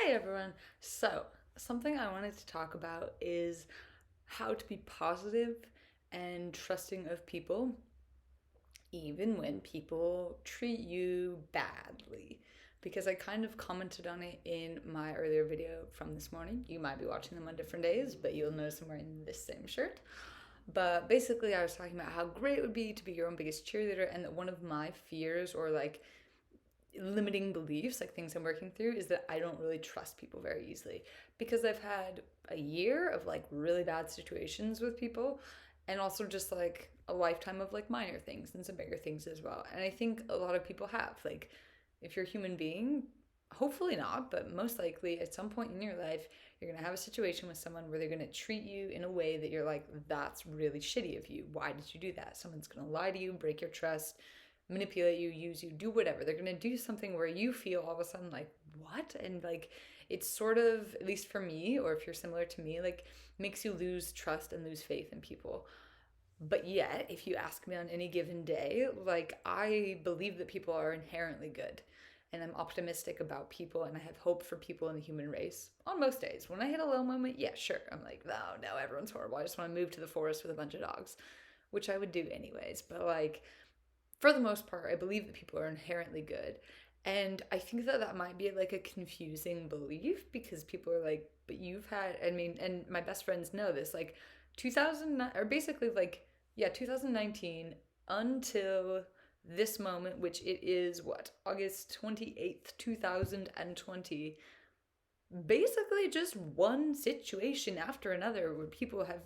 Hi everyone. So, something I wanted to talk about is how to be positive and trusting of people, even when people treat you badly. Because I kind of commented on it in my earlier video from this morning. You might be watching them on different days, but you'll notice I'm wearing this same shirt. But basically, I was talking about how great it would be to be your own biggest cheerleader, and that one of my fears or like limiting beliefs, like things I'm working through, is that I don't really trust people very easily because I've had a year of like really bad situations with people and also just like a lifetime of like minor things and some bigger things as well. And I think a lot of people have, like, if you're a human being, hopefully not, but most likely at some point in your life, you're going to have a situation with someone where they're going to treat you in a way that you're like, that's really shitty of you. Why did you do that? Someone's going to lie to you, break your trust, manipulate you, use you, do whatever. They're going to do something where you feel all of a sudden like, what? And like, it's sort of, at least for me, or if you're similar to me, like, makes you lose trust and lose faith in people. But yet, if you ask me on any given day, like, I believe that people are inherently good. And I'm optimistic about people and I have hope for people in the human race on most days. When I hit a low moment, yeah, sure. I'm like, no, everyone's horrible. I just want to move to the forest with a bunch of dogs, which I would do anyways. But like, for the most part, I believe that people are inherently good. And I think that that might be like a confusing belief because people are like, but you've had, I mean, and my best friends know this, like 2009, or basically like, yeah, 2019 until this moment, which it is what, August 28th, 2020, basically just one situation after another where people have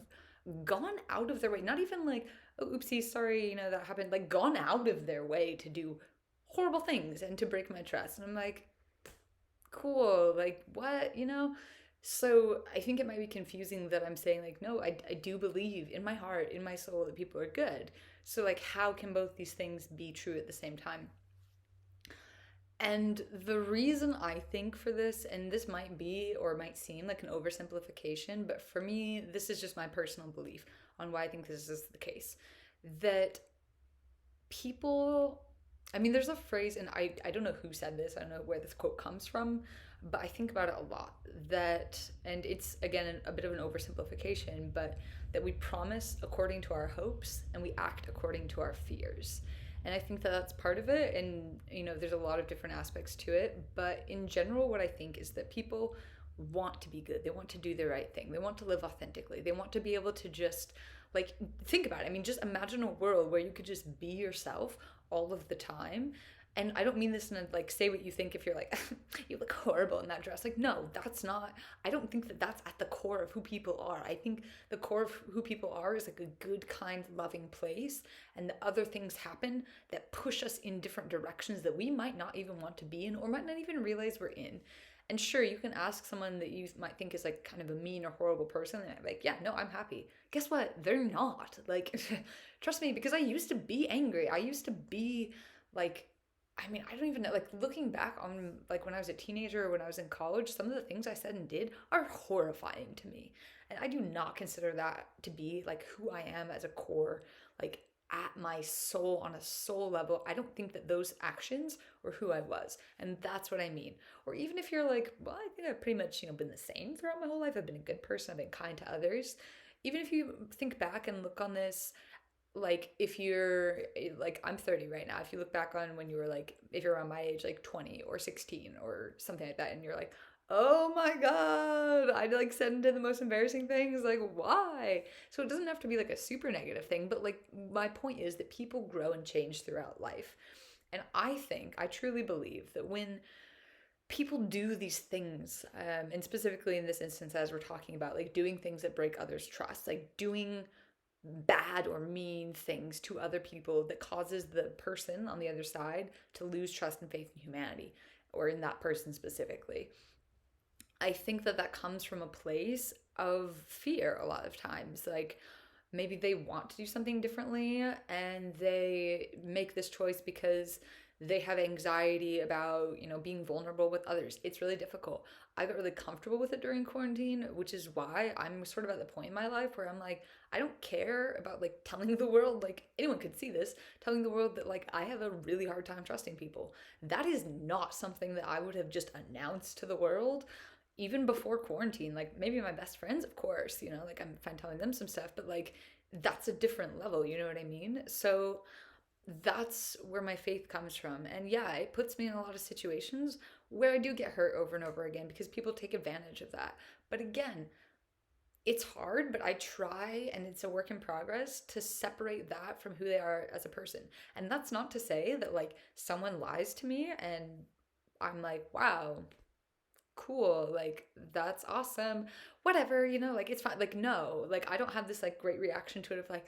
gone out of their way, not even like, oh, oopsie, sorry, that happened, like gone out of their way to do horrible things and to break my trust. And I'm like, cool, like what? So I think it might be confusing that I'm saying, like, no, I do believe in my heart, in my soul, that people are good. So, like, how can both these things be true at the same time? And the reason I think for this, and this might be or might seem like an oversimplification, but for me, this is just my personal belief on why I think this is the case. That people, I mean, there's a phrase, and I don't know who said this, I don't know where this quote comes from, but I think about it a lot. That, and it's again a bit of an oversimplification, but that we promise according to our hopes and we act according to our fears. And I think that that's part of it. And, there's a lot of different aspects to it. But in general, what I think is that people want to be good. They want to do the right thing. They want to live authentically. They want to be able to just, like, think about it. I mean, just imagine a world where you could just be yourself all of the time. And I don't mean this in a, like, say what you think if you're like, you look horrible in that dress. Like, no, that's not, I don't think that that's at the core of who people are. I think the core of who people are is like a good, kind, loving place. And the other things happen that push us in different directions that we might not even want to be in or might not even realize we're in. And sure, you can ask someone that you might think is like kind of a mean or horrible person, and I'm like, yeah, no, I'm happy. Guess what? They're not. Like, trust me, because I used to be angry. I used to be like, I mean, I don't even know. Like, looking back on like when I was a teenager or when I was in college, some of the things I said and did are horrifying to me. And I do not consider that to be like who I am as a core, like at my soul, on a soul level. I don't think that those actions were who I was. And that's what I mean. Or even if you're like, well, I think I've pretty much, been the same throughout my whole life. I've been a good person. I've been kind to others. Even if you think back and look on this, like, if you're like, I'm 30 right now. If you look back on when you were like, if you're around my age, like 20 or 16 or something like that, and you're like, oh my God, I like said and did the most embarrassing things, like, why? So it doesn't have to be like a super negative thing, but like, my point is that people grow and change throughout life. And I truly believe that when people do these things, and specifically in this instance, as we're talking about, like doing things that break others' trust, like doing bad or mean things to other people that causes the person on the other side to lose trust and faith in humanity, or in that person specifically. I think that that comes from a place of fear a lot of times. Like, maybe they want to do something differently and they make this choice because They have anxiety about, being vulnerable with others. It's really difficult. I got really comfortable with it during quarantine, which is why I'm sort of at the point in my life where I'm like, I don't care about like telling the world, like anyone could see this, telling the world that like I have a really hard time trusting people. That is not something that I would have just announced to the world even before quarantine. Like maybe my best friends, of course, like I'm fine telling them some stuff, but like that's a different level, you know what I mean? So that's where my faith comes from. And yeah, it puts me in a lot of situations where I do get hurt over and over again because people take advantage of that. But again, it's hard, but I try, and it's a work in progress to separate that from who they are as a person. And that's not to say that like someone lies to me and I'm like, wow, cool, like that's awesome, whatever, like it's fine. Like, no, like I don't have this like great reaction to it of like,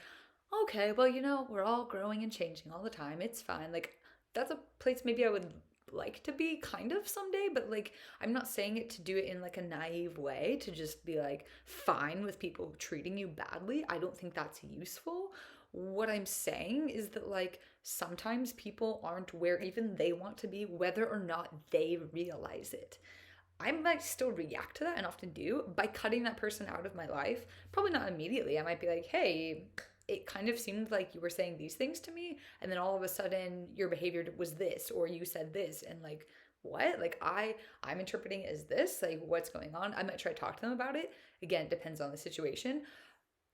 okay, well, we're all growing and changing all the time. It's fine. Like, that's a place maybe I would like to be kind of someday, but like, I'm not saying it to do it in like a naive way to just be like fine with people treating you badly. I don't think that's useful. What I'm saying is that like sometimes people aren't where even they want to be, whether or not they realize it. I might still react to that and often do by cutting that person out of my life. Probably not immediately. I might be like, hey, it kind of seemed like you were saying these things to me, and then all of a sudden your behavior was this, or you said this, and like, what? Like I'm interpreting it as this, like what's going on? I might try to talk to them about it. Again, it depends on the situation.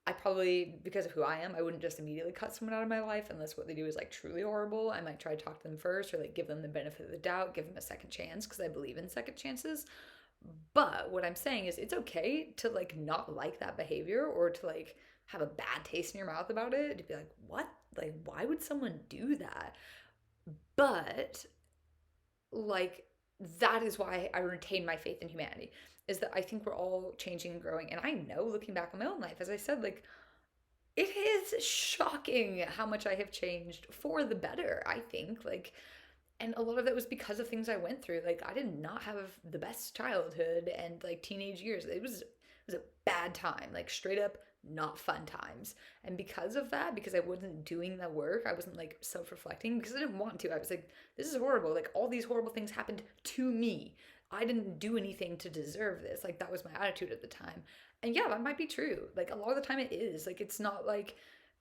I probably, because of who I am, I wouldn't just immediately cut someone out of my life unless what they do is like truly horrible. I might try to talk to them first or like give them the benefit of the doubt, give them a second chance because I believe in second chances. But what I'm saying is it's okay to like not like that behavior or to like have a bad taste in your mouth about it, to be like, what? Like, why would someone do that? But like that is why I retain my faith in humanity, is that I think we're all changing and growing. And I know, looking back on my own life, as I said, like it is shocking how much I have changed for the better, I think. Like, and a lot of that was because of things I went through. Like I did not have the best childhood and like teenage years. It was a bad time, like straight up not fun times. And because of that, because I wasn't doing the work, I wasn't like self-reflecting because I didn't want to. I was like, this is horrible. Like all these horrible things happened to me. I didn't do anything to deserve this. Like that was my attitude at the time. And yeah, that might be true. Like a lot of the time it is. Like it's not like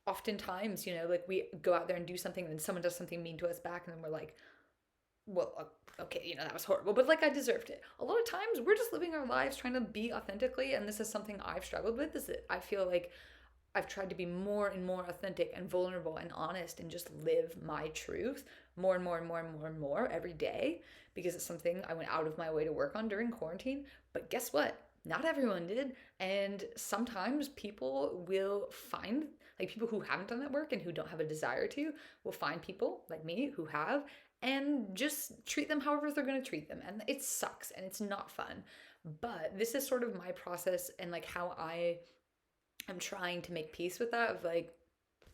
oftentimes, like we go out there and do something and then someone does something mean to us back and then we're like, well, okay, that was horrible, but like I deserved it. A lot of times we're just living our lives trying to be authentically, and this is something I've struggled with, is that I feel like I've tried to be more and more authentic and vulnerable and honest and just live my truth more and more and more and more and more every day because it's something I went out of my way to work on during quarantine. But guess what? Not everyone did. And sometimes people will find, like people who haven't done that work and who don't have a desire to, will find people like me who have and just treat them however they're going to treat them. And it sucks and it's not fun. But this is sort of my process and like how I'm trying to make peace with that of like,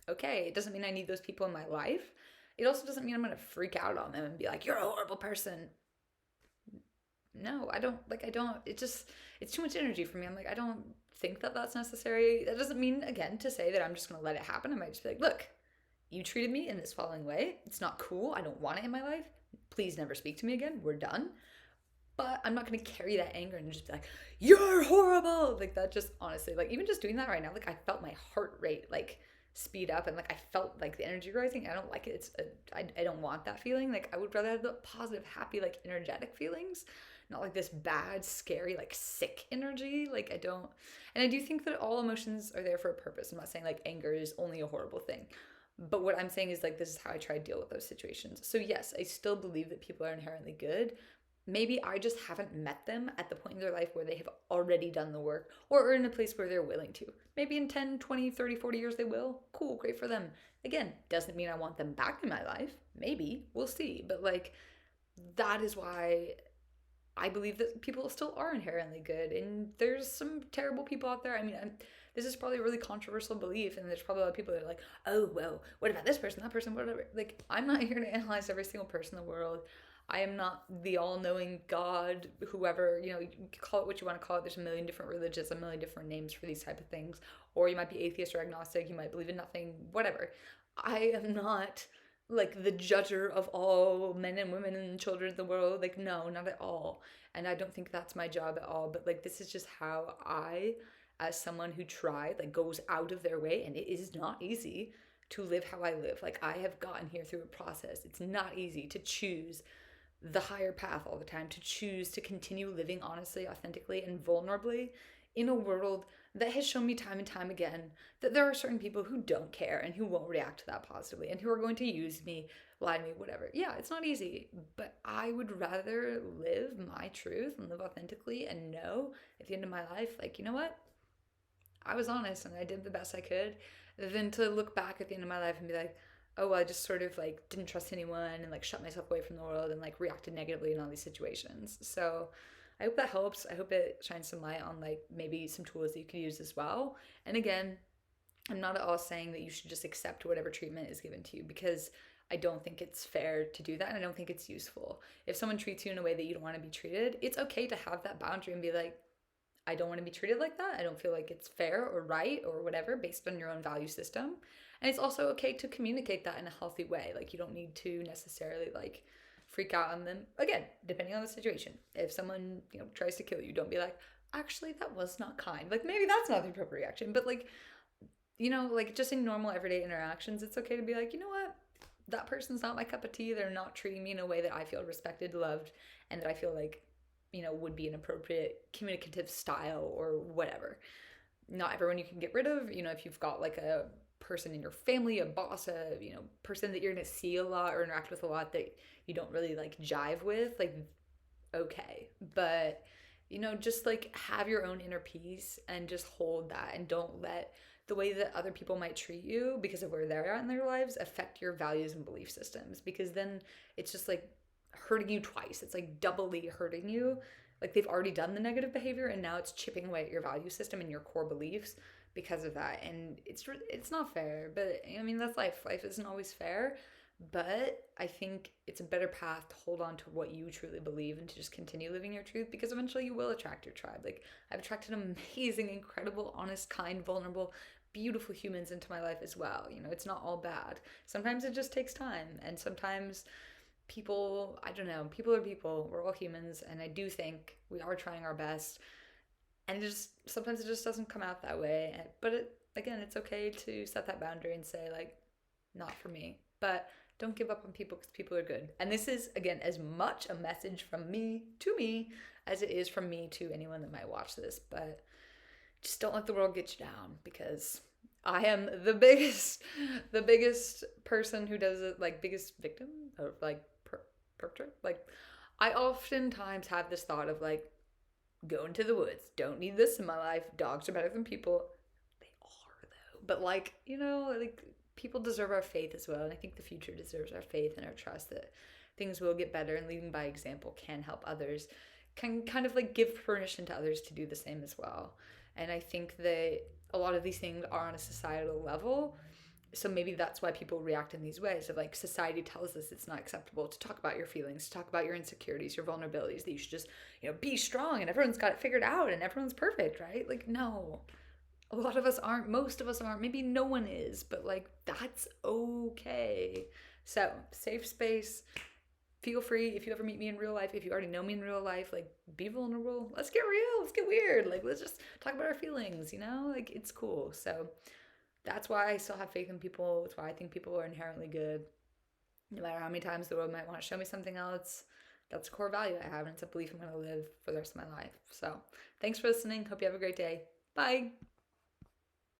okay, it doesn't mean I need those people in my life. It also doesn't mean I'm going to freak out on them and be like, you're a horrible person. No, it's too much energy for me. I'm like, I don't think that that's necessary. That doesn't mean, again, to say that I'm just going to let it happen. I might just be like, look, you treated me in this following way. It's not cool. I don't want it in my life. Please never speak to me again. We're done. But I'm not going to carry that anger and just be like, you're horrible. Like that just honestly, like even just doing that right now, like I felt my heart rate like speed up and like I felt like the energy rising. I don't like it. I don't want that feeling. Like I would rather have the positive, happy, like energetic feelings, not like this bad, scary, like sick energy. Like I don't, and I do think that all emotions are there for a purpose. I'm not saying like anger is only a horrible thing. But what I'm saying is like this is how I try to deal with those situations. So yes, I still believe that people are inherently good. Maybe I just haven't met them at the point in their life where they have already done the work or are in a place where they're willing to. Maybe in 10, 20, 30, 40 years they will. Cool, great for them. Again, doesn't mean I want them back in my life. Maybe, we'll see. But like that is why I believe that people still are inherently good. And there's some terrible people out there. I mean, this is probably a really controversial belief. And there's probably a lot of people that are like, oh, well, what about this person, that person, whatever. Like, I'm not here to analyze every single person in the world. I am not the all-knowing God, whoever, you can call it what you want to call it. There's a million different religions, a million different names for these type of things. Or you might be atheist or agnostic. You might believe in nothing, whatever. I am not like the judger of all men and women and children in the world. Like, no, not at all. And I don't think that's my job at all. But like, this is just how I, as someone who tried, like, goes out of their way, and it is not easy to live how I live. Like, I have gotten here through a process. It's not easy to choose the higher path all the time, to choose to continue living honestly, authentically, and vulnerably in a world that has shown me time and time again that there are certain people who don't care and who won't react to that positively and who are going to use me, lie to me, whatever. Yeah, it's not easy, but I would rather live my truth and live authentically and know at the end of my life, like, you know what? I was honest and I did the best I could, than to look back at the end of my life and be like, oh, well, I just sort of like didn't trust anyone and like shut myself away from the world and like reacted negatively in all these situations. So I hope that helps. I hope it shines some light on like maybe some tools that you could use as well. And again, I'm not at all saying that you should just accept whatever treatment is given to you, because I don't think it's fair to do that, and I don't think it's useful. If someone treats you in a way that you don't want to be treated, it's okay to have that boundary and be like, I don't want to be treated like that. I don't feel like it's fair or right or whatever based on your own value system. And it's also okay to communicate that in a healthy way. Like, you don't need to necessarily like freak out on them. Again, depending on the situation. If someone, tries to kill you, don't be like, actually, that was not kind. Like, maybe that's not the appropriate reaction. But like, like just in normal everyday interactions, it's okay to be like, you know what? That person's not my cup of tea. They're not treating me in a way that I feel respected, loved, and that I feel like, would be an appropriate communicative style or whatever. Not everyone you can get rid of. If you've got like a person in your family, a boss, a, person that you're going to see a lot or interact with a lot that you don't really like jive with, like, okay. But, just like have your own inner peace and just hold that, and don't let the way that other people might treat you because of where they're at in their lives affect your values and belief systems, because then it's just like hurting you twice. It's like doubly hurting you. Like, they've already done the negative behavior and now it's chipping away at your value system and your core beliefs because of that. And it's not fair, but I mean, that's life. Life isn't always fair, but I think it's a better path to hold on to what you truly believe and to just continue living your truth, because eventually you will attract your tribe. Like, I've attracted amazing, incredible, honest, kind, vulnerable, beautiful humans into my life as well. It's not all bad. Sometimes it just takes time, and sometimes people, I don't know, people are people. We're all humans, and I do think we are trying our best. And sometimes it just doesn't come out that way. But again, it's okay to set that boundary and say, like, not for me. But don't give up on people, because people are good. And this is, again, as much a message from me to me as it is from me to anyone that might watch this. But just don't let the world get you down, because I am the biggest person who does it, like, biggest victim of like perpetrator. Like, I oftentimes have this thought of like, go into the woods. Don't need this in my life. Dogs are better than people. They are though. But like, like, people deserve our faith as well. And I think the future deserves our faith and our trust that things will get better, and leading by example can help others, can kind of like give permission to others to do the same as well. And I think that a lot of these things are on a societal level. So maybe that's why people react in these ways of like, society tells us it's not acceptable to talk about your feelings, to talk about your insecurities, your vulnerabilities, that you should just, be strong and everyone's got it figured out and everyone's perfect, right? Like, no, a lot of us aren't, most of us aren't, maybe no one is, but like, that's okay. So, safe space. Feel free, if you ever meet me in real life, if you already know me in real life, like, be vulnerable. Let's get real. Let's get weird. Like, let's just talk about our feelings, like, it's cool. So that's why I still have faith in people. That's why I think people are inherently good. No matter how many times the world might want to show me something else, that's a core value I have, and it's a belief I'm going to live for the rest of my life. So thanks for listening. Hope you have a great day. Bye.